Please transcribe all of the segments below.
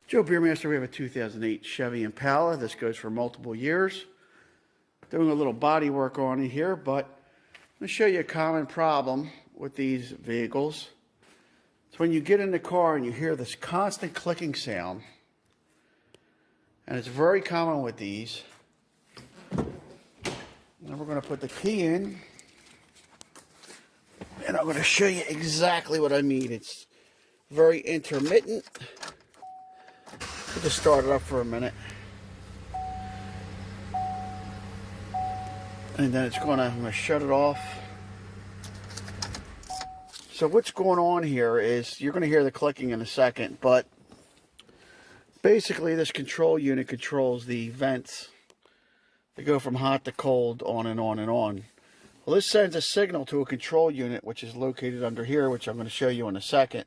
Joe Beermaster, we have a 2008 Chevy Impala. This goes for multiple years. Doing a little body work on it here, but I'm going to show you a common problem with these vehicles. It's when you get in the car and you hear this constant clicking sound. And it's very common with these. Now we're going to put the key in. And I'm going to show you exactly what I mean. It's very intermittent. We'll just start it up for a minute. And then I'm going to shut it off. So what's going on here is, you're going to hear the clicking in a second, but basically this control unit controls the vents. They go from hot to cold, on and on and on. Well, this sends a signal to a control unit, which is located under here, which I'm going to show you in a second.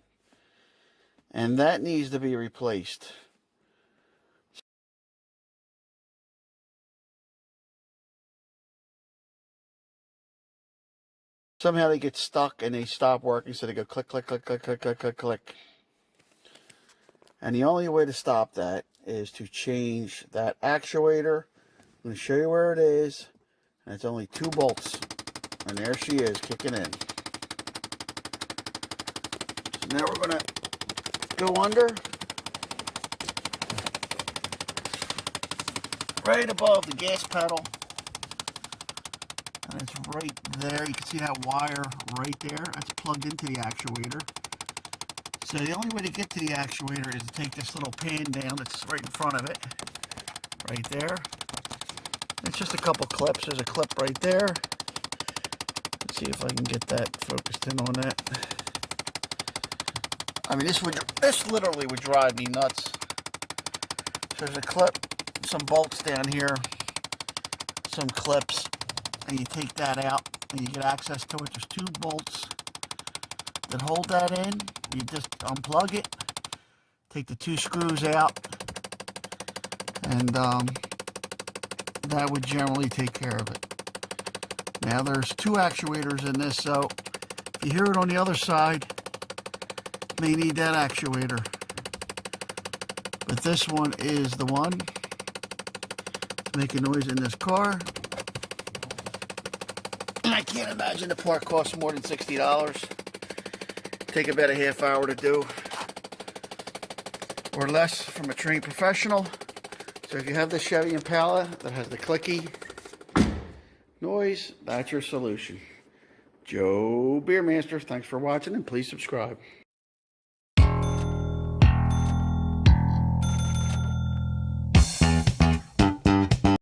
And that needs to be replaced. Somehow they get stuck and they stop working, so they go click, click, click, click, click, click, click, click. And the only way to stop that is to change that actuator. I'm going to show you where it is. And it's only 2 bolts. And there she is, kicking in. So now we're going to go under. Right above the gas pedal. And it's right there. You can see that wire right there. That's plugged into the actuator. So the only way to get to the actuator is to take this little pan down that's right in front of it. Right there. It's just a couple clips. There's a clip right there. Let's see if I can get that focused in on that. I mean, this literally would drive me nuts. So there's a clip, some bolts down here, some clips. And you take that out and you get access to it. There's 2 bolts that hold that in. You just unplug it, take the 2 screws out, and that would generally take care of it. Now there's 2 actuators in this, so if you hear it on the other side, you may need that actuator. But this one is the one. It's making noise in this car. I can't imagine the part costs more than $60. Take about a half hour to do, or less from a trained professional. So if you have the Chevy Impala that has the clicky noise, that's your solution. Joe Beermaster, thanks for watching, and please subscribe.